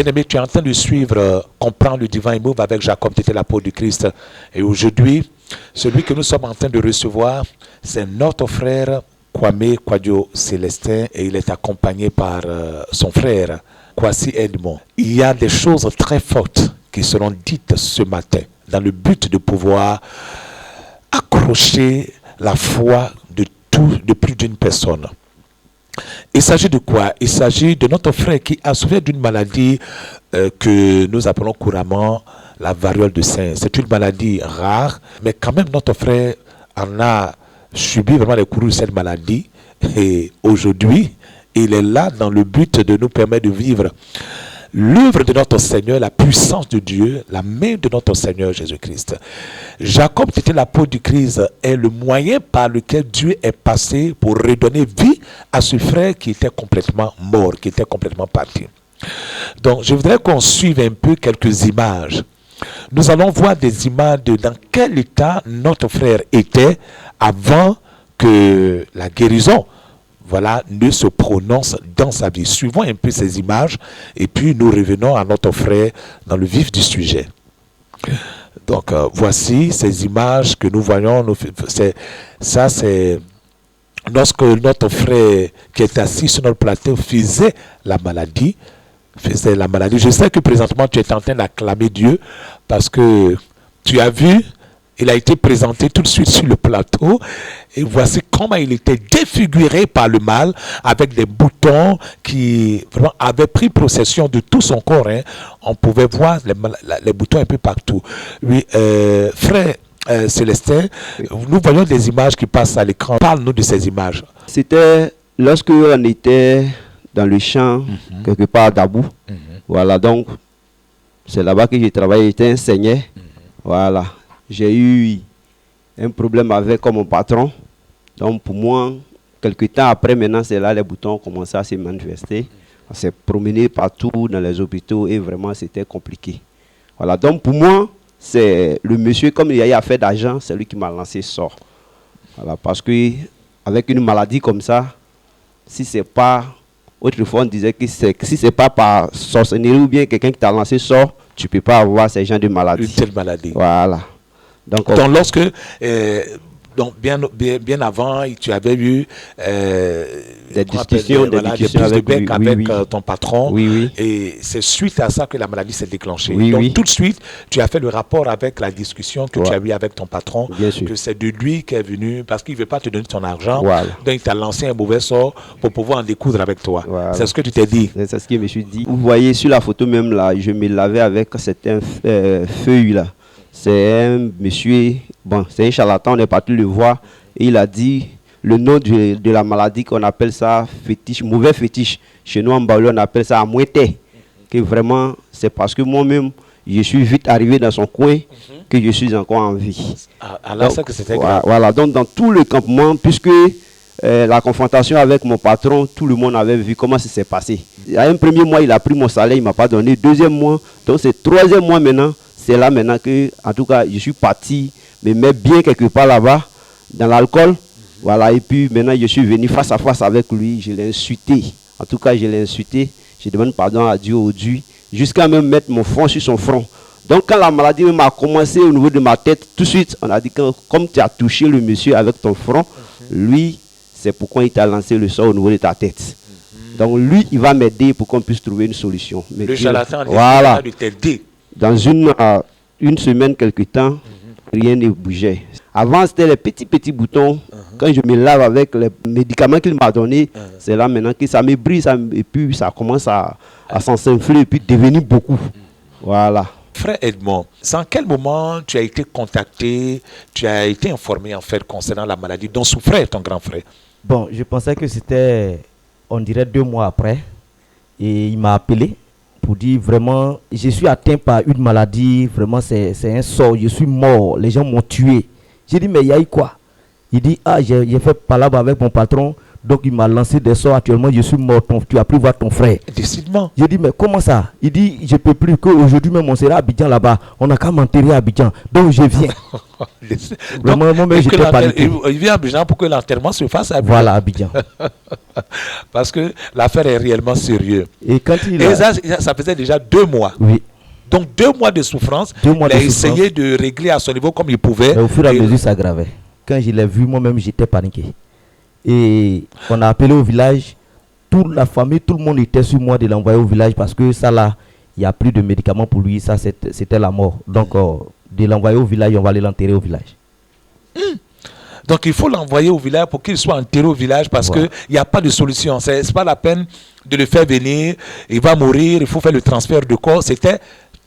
Bien-aimé, tu es en train de suivre Comprendre le Divin Move avec Jacob, tu étais l'apôtre du Christ. Et aujourd'hui, celui que nous sommes en train de recevoir, c'est notre frère Kwame Kwadio Célestin et il est accompagné par son frère Kwasi Edmond. Il y a des choses très fortes qui seront dites ce matin dans le but de pouvoir accrocher la foi de plus d'une personne. Il s'agit de quoi? Il s'agit de notre frère qui a souffert d'une maladie que nous appelons couramment la variole de singe. C'est une maladie rare, mais quand même notre frère en a subi vraiment les courroux de cette maladie. Et aujourd'hui, il est là dans le but de nous permettre de vivre l'œuvre de notre Seigneur, la puissance de Dieu, la main de notre Seigneur Jésus-Christ. Jacob, qui était l'apôtre du Christ, est le moyen par lequel Dieu est passé pour redonner vie à ce frère qui était complètement mort, qui était complètement parti. Donc, je voudrais qu'on suive un peu quelques images. Nous allons voir des images de dans quel état notre frère était avant que la guérison ne se prononce dans sa vie. Suivons un peu ces images et puis nous revenons à notre frère dans le vif du sujet. Donc, voici ces images que nous voyons. C'est lorsque notre frère qui est assis sur notre plateau faisait la maladie. Je sais que présentement tu es en train d'acclamer Dieu parce que tu as vu, il a été présenté tout de suite sur le plateau et voici comment il était défiguré par le mal avec des boutons qui vraiment avaient pris possession de tout son corps. Hein. On pouvait voir les boutons un peu partout. Oui, frère Célestin, nous voyons des images qui passent à l'écran. Parle-nous de ces images. C'était lorsque on était dans le champ, quelque part à Dabou. Voilà, donc c'est là-bas que j'ai travaillé, j'étais enseignant. Voilà. J'ai eu un problème avec mon patron. Donc pour moi, quelques temps après, maintenant, c'est là les boutons ont commencé à se manifester. On s'est promené partout dans les hôpitaux et vraiment c'était compliqué. Voilà, donc pour moi, c'est le monsieur, comme il y a affaire d'argent, c'est lui qui m'a lancé sort. Voilà, parce que avec une maladie comme ça, si c'est pas, autrefois on disait que si c'est pas par sorcellerie ou bien quelqu'un qui t'a lancé sort, tu peux pas avoir ces gens de maladie. Une telle maladie. Voilà. Donc lorsque, bien avant, tu avais eu des discussions avec ton patron. Oui. Et c'est suite à ça que la maladie s'est déclenchée. Oui, donc oui. tout de suite, tu as fait le rapport avec la discussion que tu as eu avec ton patron. Bien sûr. Que c'est de lui qui est venu parce qu'il ne veut pas te donner ton argent. Voilà. Donc il t'a lancé un mauvais sort pour pouvoir en découdre avec toi. Voilà. C'est ce que tu t'es dit. C'est ce que je me suis dit. Vous voyez sur la photo même là, je me lavais avec certaines feuilles là. C'est un monsieur, bon, c'est un charlatan, on est parti le voir. Et il a dit le nom de la maladie qu'on appelle ça fétiche, mauvais fétiche. Chez nous en Baoulé, on appelle ça amoueté. Que vraiment, c'est parce que moi-même, je suis vite arrivé dans son coin que je suis encore en vie. Alors ça que c'était grave. Voilà, donc dans tout le campement, puisque la confrontation avec mon patron, tout le monde avait vu comment ça s'est passé. À un premier mois, il a pris mon salaire, il ne m'a pas donné. Deuxième mois, donc c'est troisième mois maintenant. C'est là maintenant que, en tout cas, je suis parti me mettre bien quelque part là-bas, dans l'alcool. Voilà, et puis maintenant, je suis venu face à face avec lui. Je l'ai insulté. En tout cas, je l'ai insulté. Je demande pardon à Dieu aujourd'hui, jusqu'à même mettre mon front sur son front. Donc, quand la maladie m'a commencé au niveau de ma tête, tout de suite, on a dit que comme tu as touché le monsieur avec ton front, lui, c'est pourquoi il t'a lancé le sort au niveau de ta tête. Donc, lui, il va m'aider pour qu'on puisse trouver une solution. Mais le charlatan, voilà. Il t'a dit. Dans une semaine, quelque temps, rien ne bougeait. Avant, c'était les petits boutons. Quand je me lave avec les médicaments qu'il m'a donnés, c'est là maintenant que ça me brise et puis ça commence à s'enfler et puis devenir beaucoup. Voilà. Frère Edmond, en quel moment tu as été contacté, tu as été informé en fait concernant la maladie dont souffrait ton grand frère? Bon, je pensais que c'était, on dirait 2 mois après, et il m'a appelé pour dire vraiment, je suis atteint par une maladie, vraiment c'est un sort, je suis mort, les gens m'ont tué. J'ai dit, mais il y a eu quoi? Il dit, j'ai fait palabre avec mon patron, Donc il m'a lancé des sorts. Actuellement, je suis mort. Tu as pu voir ton frère. Décidément. J'ai dit, mais comment ça? Il dit, je peux plus, qu'aujourd'hui même on sera à Abidjan là-bas. On n'a qu'à m'enterrer à Abidjan. Donc je viens. Vraiment, moi-même, j'étais paniqué. Il vient à Abidjan pour que l'enterrement se fasse à Abidjan. Voilà, Abidjan. Parce que l'affaire est réellement sérieuse. Et quand ça faisait déjà 2 mois. Oui. Donc 2 mois de souffrance. Il a essayé de régler à son niveau comme il pouvait. Mais au fur et à mesure, ça aggravait. Quand je l'ai vu, moi-même, j'étais paniqué. Et on a appelé au village. Toute la famille, tout le monde était sur moi de l'envoyer au village parce que ça là, il n'y a plus de médicaments pour lui. Ça, c'était la mort. Donc, de l'envoyer au village, on va aller l'enterrer au village. Donc, il faut l'envoyer au village pour qu'il soit enterré au village parce qu'il n'y a pas de solution. Ce n'est pas la peine de le faire venir. Il va mourir, il faut faire le transfert de corps. C'était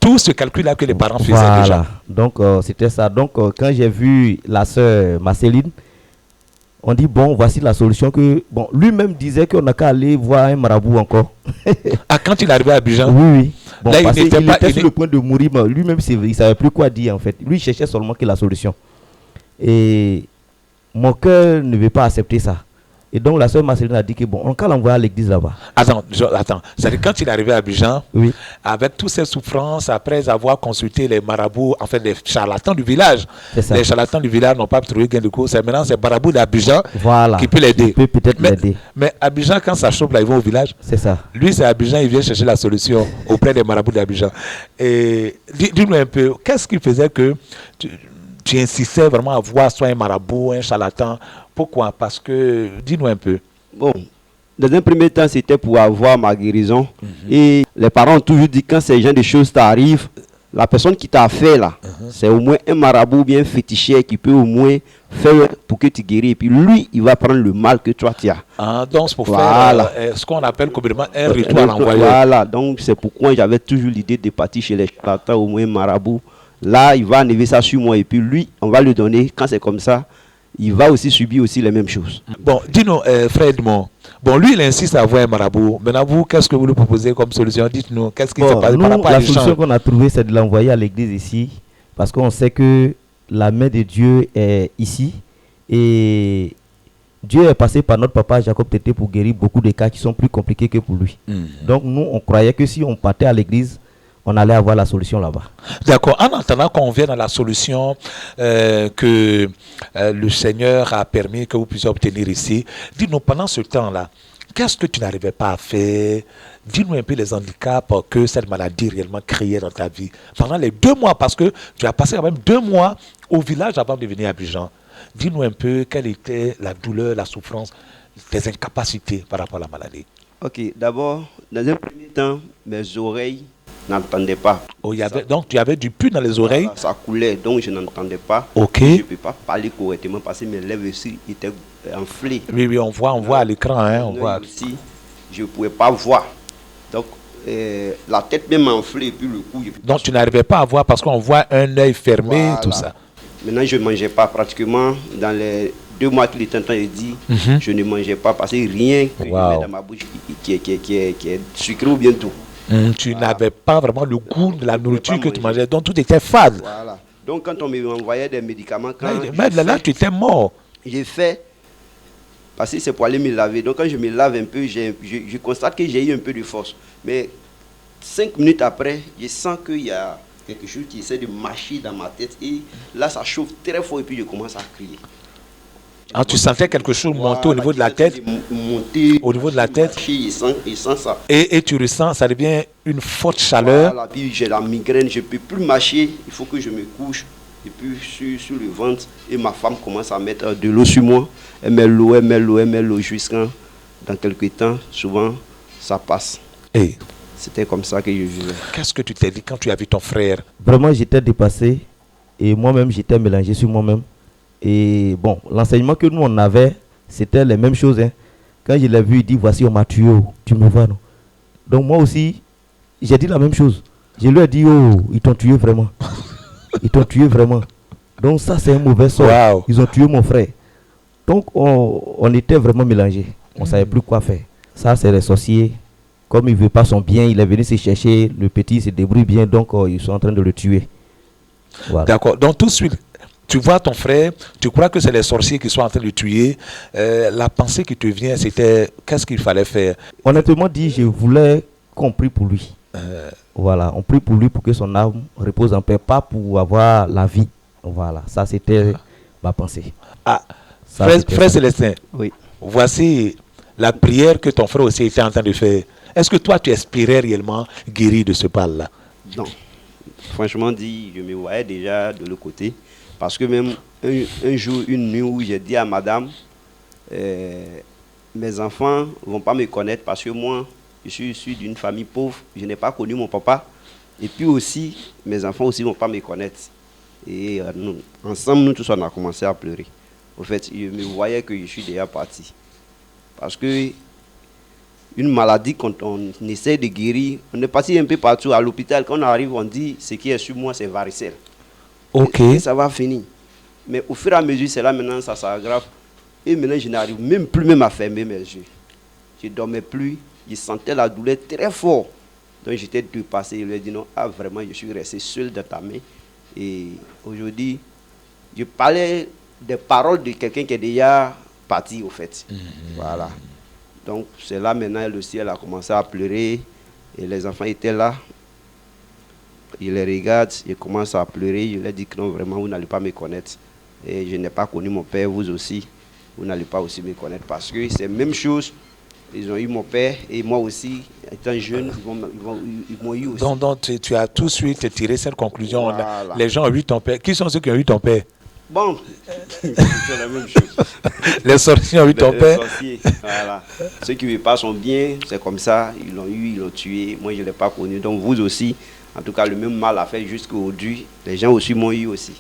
tout ce calcul-là que les parents faisaient déjà. Donc, c'était ça. Donc, quand j'ai vu la sœur Marceline, on dit, bon, voici la solution que... Bon, lui-même disait qu'on n'a qu'à aller voir un marabout encore. Quand il arrivait à Abidjan? Oui. Bon, là, parce qu'il était sur le point de mourir. Lui-même, il ne savait plus quoi dire, en fait. Lui, il cherchait seulement que la solution. Et mon cœur ne veut pas accepter ça. Et donc, la sœur Marceline a dit que, bon, on va l'envoyer à l'église là-bas. Attends. C'est-à-dire, quand il est arrivé à Abidjan, avec toutes ces souffrances, après avoir consulté les marabouts, en fait, les charlatans du village, les charlatans du village n'ont pas trouvé gain de cause. Maintenant, c'est marabouts d'Abidjan qui peut l'aider. Peut-être l'aider. Mais Abidjan, quand ça chauffe, là, ils vont au village. C'est ça. Lui, c'est Abidjan, il vient chercher la solution auprès des marabouts d'Abidjan. Et dis-nous un peu, qu'est-ce qui faisait que tu insistais vraiment à voir soit un marabout, un charlatan? Pourquoi? Parce que, dis-nous un peu. Bon, dans un premier temps, c'était pour avoir ma guérison. Et les parents ont toujours dit, quand ces genre de choses t'arrivent, la personne qui t'a fait là, c'est au moins un marabout bien féticheur qui peut au moins faire pour que tu guéris. Et puis lui, il va prendre le mal que toi tu as. Donc c'est pour faire ce qu'on appelle complètement un rituel envoyé. Voilà, donc c'est pourquoi j'avais toujours l'idée de partir chez les charlatans, au moins un marabout. Là, il va enlever ça sur moi et puis lui, on va lui donner, quand c'est comme ça, il va aussi subir aussi les mêmes choses. Bon, dis-nous, frère Edmond, bon, lui, il insiste à avoir un marabout. Maintenant, vous, qu'est-ce que vous lui proposez comme solution? Dites-nous, qu'est-ce qui se passe par rapport à la solution qu'on a trouvée, c'est de l'envoyer à l'église ici, parce qu'on sait que la main de Dieu est ici, et Dieu est passé par notre papa Jacob Tété pour guérir beaucoup de cas qui sont plus compliqués que pour lui. Donc, nous, on croyait que si on partait à l'église, on allait avoir la solution là-bas. D'accord. En attendant qu'on vienne à la solution que le Seigneur a permis que vous puissiez obtenir ici, dis-nous, pendant ce temps-là, qu'est-ce que tu n'arrivais pas à faire? Dis-nous un peu les handicaps que cette maladie réellement créait dans ta vie. Pendant les 2 mois, parce que tu as passé quand même 2 mois au village avant de venir à Abidjan. Dis-nous un peu quelle était la douleur, la souffrance, tes incapacités par rapport à la maladie. Ok, d'abord, dans un premier temps, mes oreilles n'entendaient pas. Donc tu avais du pus dans les oreilles? Ça coulait, donc je n'entendais pas. Ok. Je ne peux pas parler correctement parce que mes lèvres aussi étaient enflées. Oui, on voit à l'écran. On voit. Aussi, je ne pouvais pas voir. Donc, la tête même enflée et puis le cou. Donc tu n'arrivais pas à voir parce qu'on voit un œil fermé, tout ça. Maintenant, je ne mangeais pas pratiquement dans les 2 mois qu'il était en train de dire, je ne mangeais pas parce que rien que je mets dans ma bouche qui est sucré ou bien tout. Tu n'avais pas vraiment le goût de la nourriture que tu mangeais, donc tout était fade. Voilà. Donc quand on m'envoyait des médicaments, là tu étais mort. J'ai fait, parce que c'est pour aller me laver. Donc quand je me lave un peu, je constate que j'ai eu un peu de force. Mais 5 minutes après, je sens qu'il y a quelque chose qui essaie de marcher dans ma tête. Et là, ça chauffe très fort et puis je commence à crier. Ah, tu sentais quelque chose monter au niveau de la tête? Monter au niveau de la tête? Il sent ça. Et tu ressens, ça devient une forte chaleur. Voilà, puis j'ai la migraine, je ne peux plus marcher, il faut que je me couche. Et puis sur le ventre, et ma femme commence à mettre de l'eau sur moi. Elle met l'eau jusqu'à dans quelques temps, souvent, ça passe. Et c'était comme ça que je vivais. Qu'est-ce que tu t'es dit quand tu as vu ton frère? Vraiment, j'étais dépassé et moi-même, j'étais mélangé sur moi-même. Et bon, l'enseignement que nous, on avait, c'était les mêmes choses. Hein. Quand je l'ai vu, il dit, voici, on m'a tué, oh, tu me vois, non? Donc moi aussi, j'ai dit la même chose. Je lui ai dit, oh, ils t'ont tué vraiment. Ils t'ont tué vraiment. Donc ça, c'est un mauvais sort. Wow. Ils ont tué mon frère. Donc on était vraiment mélangés. On ne savait plus quoi faire. Ça, c'est les sorciers. Comme il ne veut pas son bien, il est venu se chercher. Le petit se débrouille bien, donc ils sont en train de le tuer. Voilà. D'accord. Donc tout de suite, tu vois ton frère, tu crois que c'est les sorciers qui sont en train de le tuer. La pensée qui te vient, c'était qu'est-ce qu'il fallait faire? Honnêtement dit, je voulais qu'on prie pour lui. Voilà, on prie pour lui pour que son âme repose en paix, pas pour avoir la vie. Voilà, ça c'était ma pensée. Ah, Ça, frère, c'était frère ça. Célestin, Oui. voici la prière que ton frère aussi était en train de faire. Est-ce que toi, tu espérais réellement guérir de ce mal-là? Non. Franchement dit, je me voyais déjà de l'autre côté. Parce que même un jour, une nuit où j'ai dit à madame, mes enfants ne vont pas me connaître parce que moi, je suis issu d'une famille pauvre, je n'ai pas connu mon papa. Et puis aussi, mes enfants aussi ne vont pas me connaître. Et ensemble, nous tous, on a commencé à pleurer. Au fait, je me voyais que je suis déjà parti. Parce que une maladie, quand on essaie de guérir, on est parti un peu partout. À l'hôpital, quand on arrive, on dit ce qui est sur moi, c'est varicelle. Ok. Et ça va finir. Mais au fur et à mesure, c'est là maintenant, ça s'aggrave. Et maintenant, je n'arrive même plus même à fermer mes yeux. Je ne dormais plus. Je sentais la douleur très fort. Donc j'étais dépassé. Je lui ai dit non, vraiment, je suis resté seul dans ta main. Et aujourd'hui, je parlais des paroles de quelqu'un qui est déjà parti, au fait. Voilà. Donc c'est là maintenant, elle aussi, elle a commencé à pleurer. Et les enfants étaient là. Je les regarde, je commence à pleurer. Je leur dis que non, vraiment, vous n'allez pas me connaître. Et je n'ai pas connu mon père, vous aussi. Vous n'allez pas aussi me connaître. Parce que c'est la même chose. Ils ont eu mon père et moi aussi, étant jeune, ils m'ont eu aussi. Donc tu as tout de suite tiré cette conclusion. Voilà. Les gens ont eu ton père. Qui sont ceux qui ont eu ton père? Bon, c'est la même chose. Les sorciers ont eu ton Les père. sorciers, voilà. Ceux qui ne veulent pas son bien, c'est comme ça. Ils l'ont eu, ils l'ont tué. Moi, je ne l'ai pas connu. Donc vous aussi, en tout cas, le même mal a fait jusqu'aujourd'hui. Les gens aussi m'ont eu aussi.